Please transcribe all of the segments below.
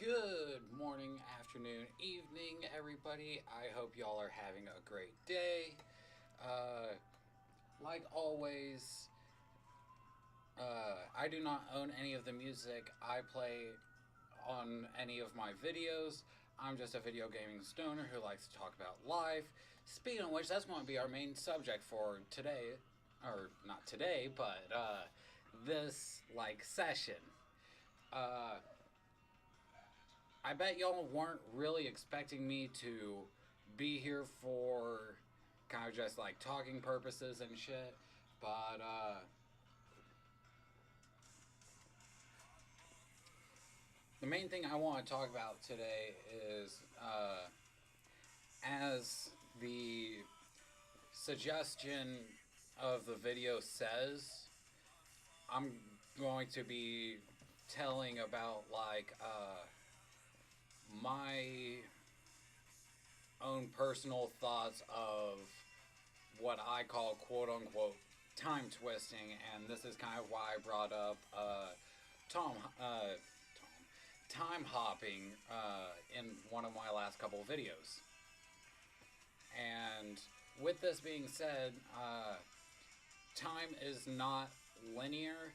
Good morning, afternoon, evening, everybody. I hope y'all are having a great day. Uh, like always, I do not own any of the music I play on any of my videos. I'm just a video gaming stoner who likes to talk about life. Speaking of which, that's going to be our main subject for today, or not today, but this session. Uh, I bet y'all weren't really expecting me to be here for kind of just like talking purposes and shit, but the main thing I want to talk about today is as the suggestion of the video says, I'm going to be telling about my own personal thoughts of what I call quote unquote time twisting, and this is kind of why I brought up Tom, time hopping in one of my last couple videos. And with this being said, time is not linear,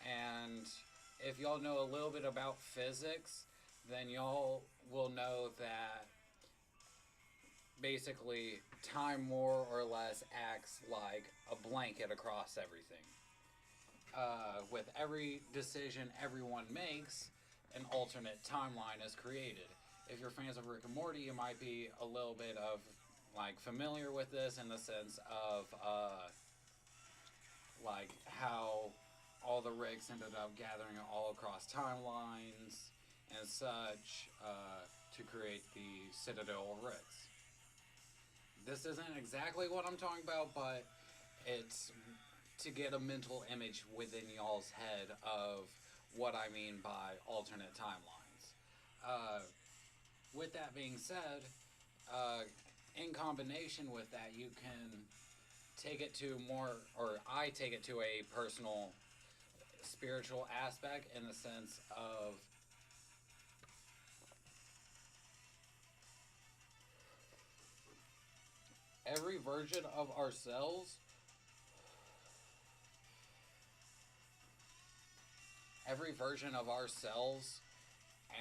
and if y'all know a little bit about physics, then y'all will know that basically time more or less acts like a blanket across everything. With every decision everyone makes, an alternate timeline is created. If you're fans of Rick and Morty, you might be a little bit of familiar with this in the sense of how all the Ricks ended up gathering all across timelines and such to create the Citadel of Ricks. This isn't exactly what I'm talking about, but it's to get a mental image within y'all's head of what I mean by alternate timelines. With that being said, in combination with that, you can take it to more, or I take it to a personal spiritual aspect in the sense of every version of ourselves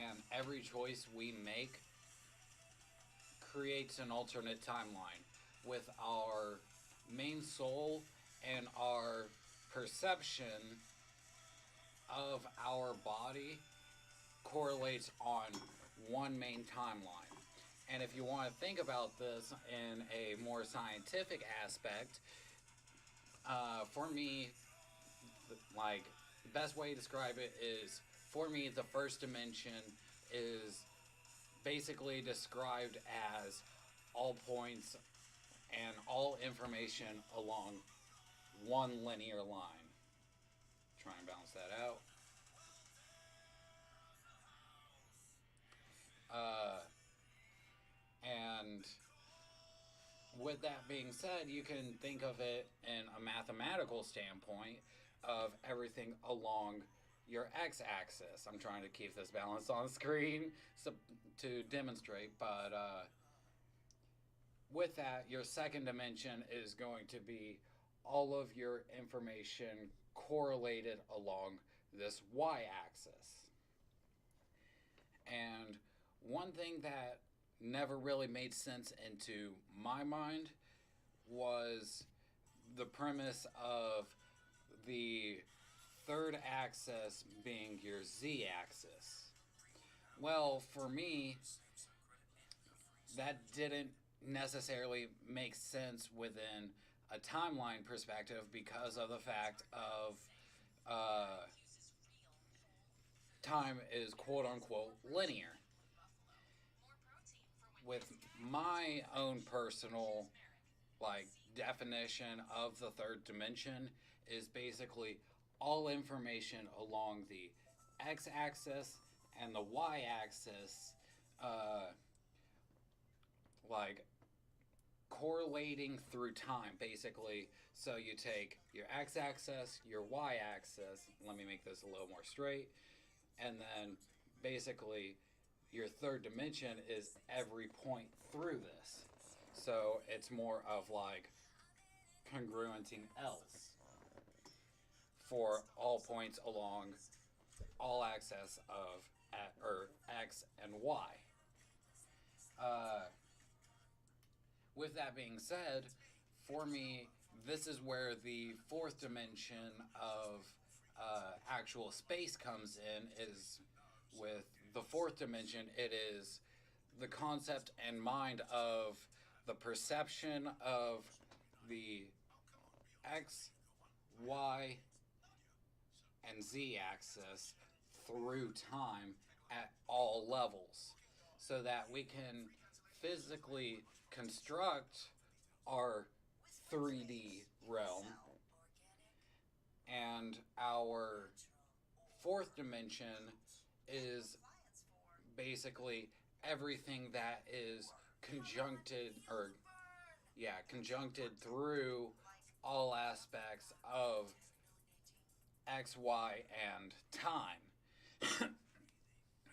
and every choice we make creates an alternate timeline with our main soul and our perception of our body correlates on one main timeline. And if you want to think about this in a more scientific aspect, for me, the best way to describe it is, for me, the first dimension is basically described as all points and all information along one linear line. Try and balance that out. And with that being said, you can think of it in a mathematical standpoint of everything along your x-axis. I'm trying to keep this balance on screen to demonstrate, but with that, your second dimension is going to be all of your information correlated along this y-axis. And one thing that never really made sense into my mind was the premise of the third axis being your z-axis. Well, for me, that didn't necessarily make sense within a timeline perspective because of the fact of time is quote unquote linear. With my own personal definition of the third dimension is basically all information along the x-axis and the y-axis correlating through time, basically. So you take your x-axis, your y-axis, let me make this a little more straight, and then basically your third dimension is every point through this. So it's more of like congruenting else for all points along all axes of or x and y. Uh, with that being said, for me, this is where the fourth dimension of actual space comes in. Is with the fourth dimension, it is the concept and mind of the perception of the x, y, and z axis through time at all levels so that we can physically construct our 3D realm, and our fourth dimension is basically everything that is conjuncted through all aspects of X, Y, and time.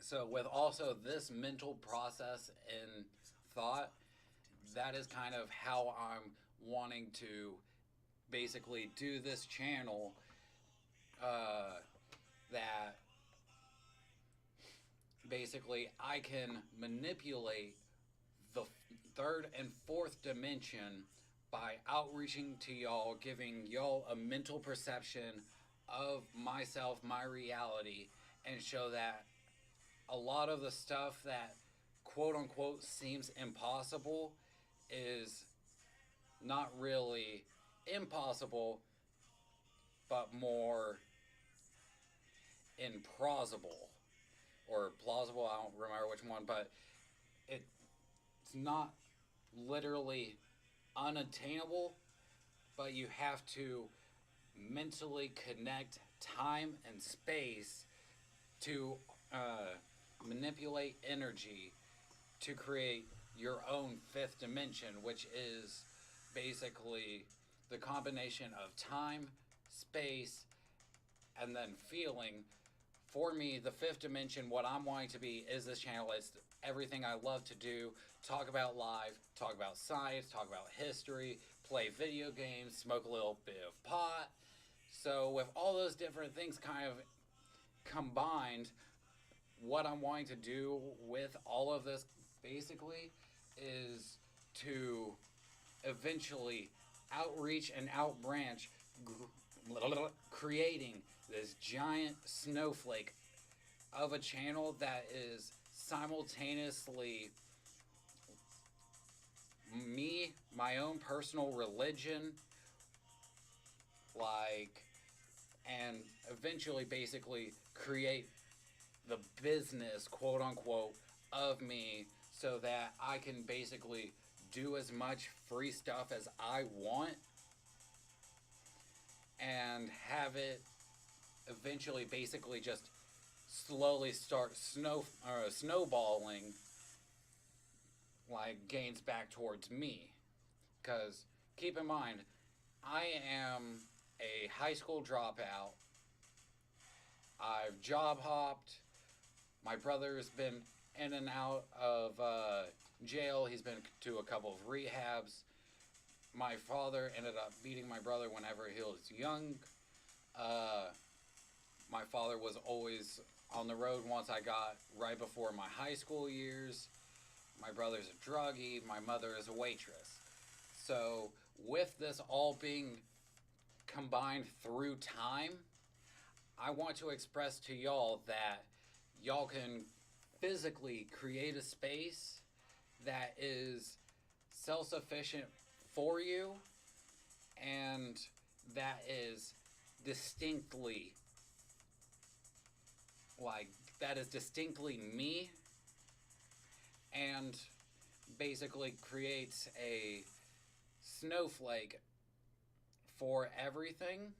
So with also this mental process in thought, that is kind of how I'm wanting to basically do this channel, that basically I can manipulate the third and fourth dimension by outreaching to y'all, giving y'all a mental perception of myself, my reality, and show that a lot of the stuff that quote unquote seems impossible is not really impossible, but more implausible or plausible. I don't remember which one, but it's not literally unattainable, but you have to mentally connect time and space to manipulate energy to create your own fifth dimension, which is basically the combination of time, space, and then feeling. For me, the fifth dimension, what I'm wanting to be is this channel. It's everything I love to do. Talk about life, talk about science, talk about history, play video games, smoke a little bit of pot. So with all those different things kind of combined, what I'm wanting to do with all of this basically is to eventually outreach and outbranch, creating this giant snowflake of a channel that is simultaneously me, my own personal religion, and eventually basically create the business, quote unquote, of me so that I can basically do as much free stuff as I want and have it eventually basically just slowly start snowballing, gains back towards me. Because keep in mind, I am a high school dropout. I've job hopped. My brother's been in and out of jail. He's been to a couple of rehabs. My father ended up beating my brother whenever he was young. My father was always on the road once I got right before my high school years. My brother's a druggie. My mother is a waitress. So with this all being combined through time, I want to express to y'all that y'all can physically create a space that is self-sufficient for you and that is distinctly me, and basically creates a snowflake for everything.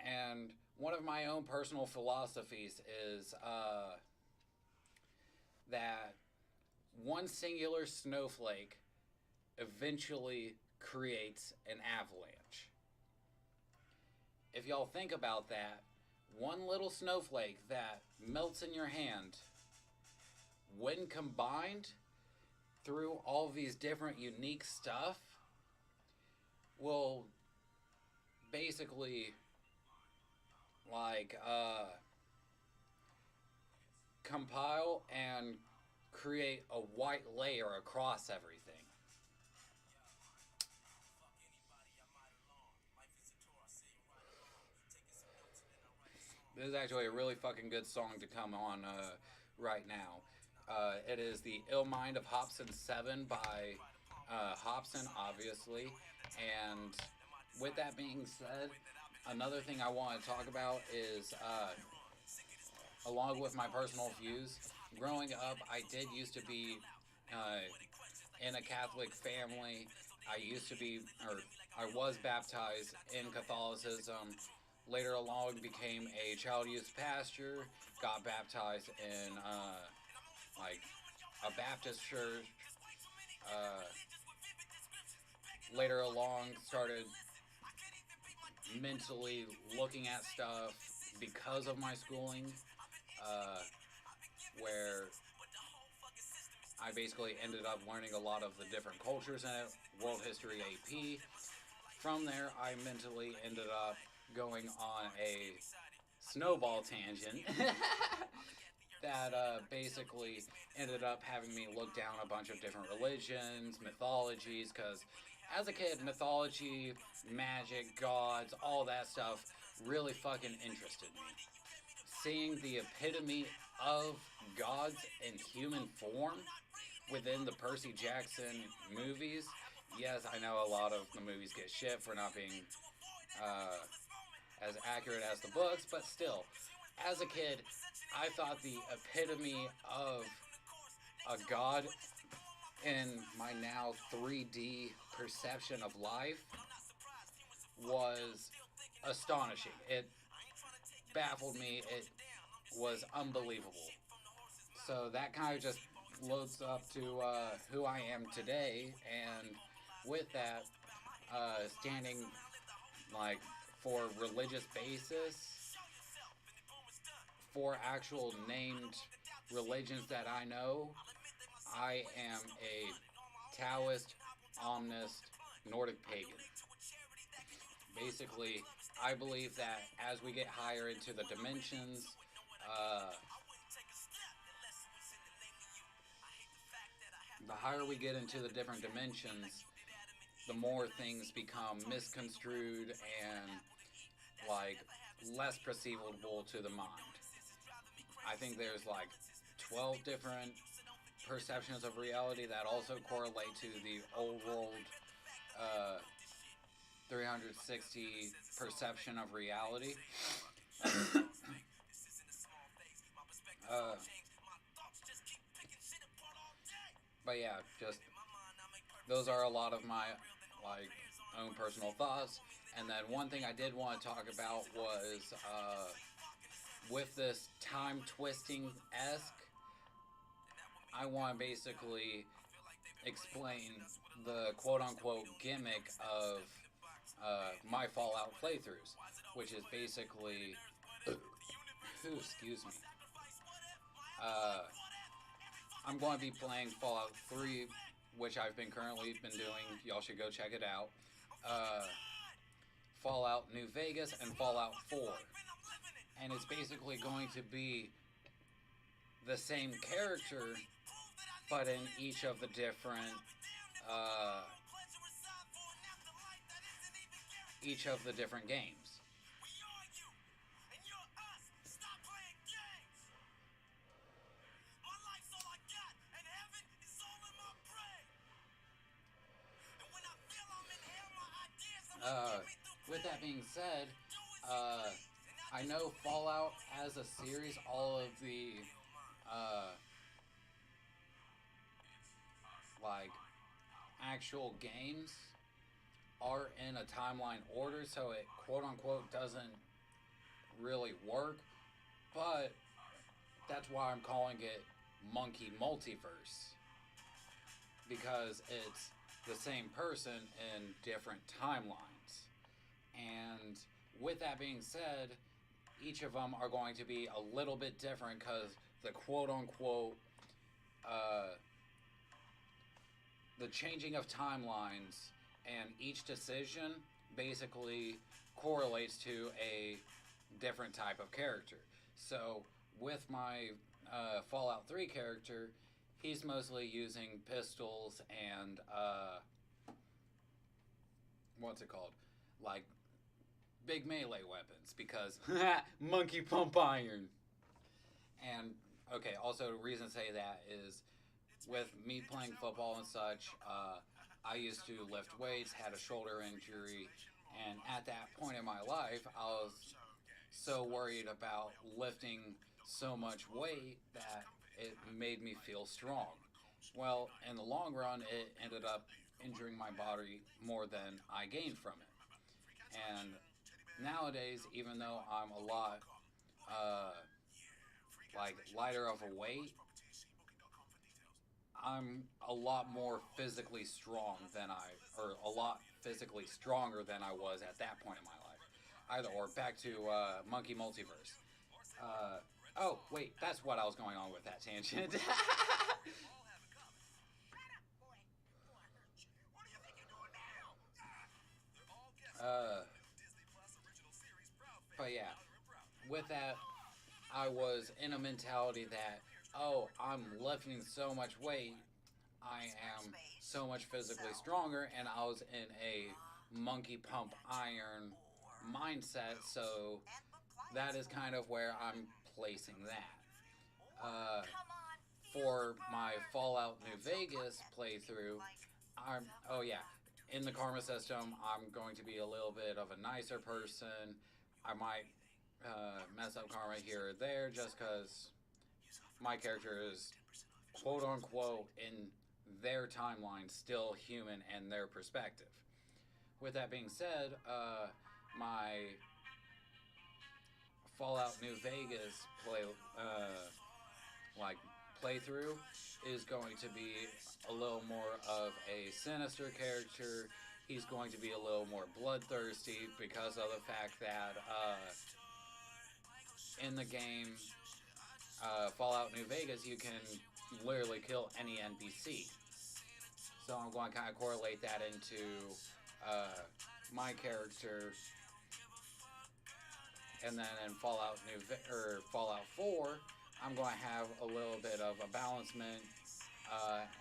And one of my own personal philosophies is that one singular snowflake eventually creates an avalanche. If y'all think about that, one little snowflake that melts in your hand, when combined through all these different unique stuff, will basically like compile and create a white layer across everything. This is actually a really fucking good song to come on right now. It is the Ill Mind of Hobson 7 by Hobson, obviously. And with that being said, another thing I want to talk about is, along with my personal views, growing up, I did used to be in a Catholic family. I used to be, or I was baptized in Catholicism. Later along, became a child youth pastor. Got baptized in like a Baptist church. Uh, Later along, started mentally looking at stuff because of my schooling, uh, where I basically ended up learning a lot of the different cultures in it, World History AP. From there, I mentally ended up going on a snowball tangent that basically ended up having me look down a bunch of different religions, mythologies, because as a kid, mythology, magic, gods, all that stuff really fucking interested me. Seeing the epitome of gods in human form within the Percy Jackson movies. Yes, I know a lot of the movies get shit for not being uh, as accurate as the books, but still, as a kid, I thought the epitome of a god in my now 3D perception of life was astonishing. It baffled me. It was unbelievable. So that kind of just loads up to who I am today, and with that, standing like for religious basis, for actual named religions that I know, I am a Taoist, Omnist, Nordic pagan. Basically, I believe that as we get higher into the dimensions, the higher we get into the different dimensions, the more things become misconstrued and like less perceivable to the mind. I think there's like 12 different perceptions of reality that also correlate to the old world uh, 360 perception of reality. uh, but yeah, just those are a lot of my like own personal thoughts. And then one thing I did want to talk about was with this time twisting esque, I want to basically explain the quote unquote gimmick of my Fallout playthroughs, which is basically, excuse me, uh, I'm going to be playing Fallout 3, which I've been currently been doing. Y'all should go check it out. Fallout New Vegas and Fallout 4. And it's basically going to be the same character, but in each of the different games. With that being said, I know Fallout as a series, all of the like actual games are in a timeline order, so it quote unquote doesn't really work. But that's why I'm calling it Monkey Multiverse, because it's the same person in different timelines. And with that being said, each of them are going to be a little bit different because the quote unquote uh, the changing of timelines and each decision basically correlates to a different type of character. So with my Fallout 3 character, he's mostly using pistols and what's it called? Like big melee weapons because monkey pump iron. And okay, also the reason to say that is with me playing football and such, I used to lift weights, had a shoulder injury, and at that point in my life, I was so worried about lifting so much weight that it made me feel strong. Well, in the long run, it ended up injuring my body more than I gained from it. And nowadays, even though I'm a lot uh, like lighter of a weight, I'm a lot more physically strong than or a lot physically stronger than I was at that point in my life. Either or, back to Monkey Multiverse. Oh, wait, that's what I was going on with that tangent. uh, but yeah, with that, I was in a mentality that, oh, I'm lifting so much weight, I am so much physically stronger, and I was in a monkey pump iron mindset, so that is kind of where I'm placing that. For my Fallout New Vegas playthrough, oh yeah, in the karma system, I'm going to be a little bit of a nicer person. I might mess up karma here or there just because my character is quote unquote in their timeline still human and their perspective. With that being said, my Fallout New Vegas like playthrough is going to be a little more of a sinister character. He's going to be a little more bloodthirsty because of the fact that in the game Fallout New Vegas, you can literally kill any NPC. So I'm going to kind of correlate that into my character, and then in Fallout 4, I'm going to have a little bit of a balancement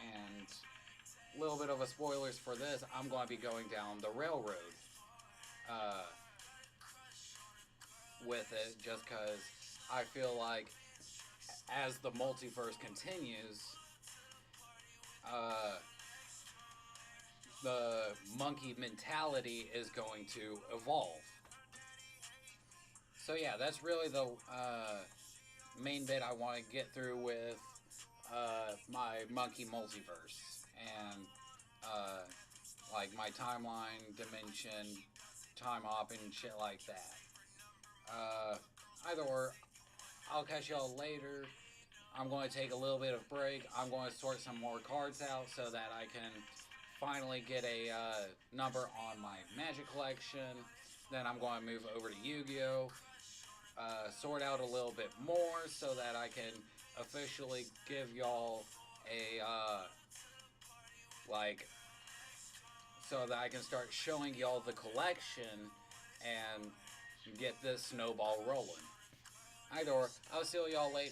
and a little bit of a spoilers for this. I'm going to be going down the railroad uh, with it, just because I feel like as the multiverse continues, the monkey mentality is going to evolve. So yeah, that's really the main bit I want to get through with my monkey multiverse and like my timeline, dimension, time hopping, shit like that. Either or, I'll catch y'all later. I'm going to take a little bit of break. I'm going to sort some more cards out so that I can finally get a number on my Magic collection. Then I'm going to move over to Yu-Gi-Oh! Sort out a little bit more so that I can officially give y'all a so that I can start showing y'all the collection and get this snowball rolling. Either or, I'll see y'all later.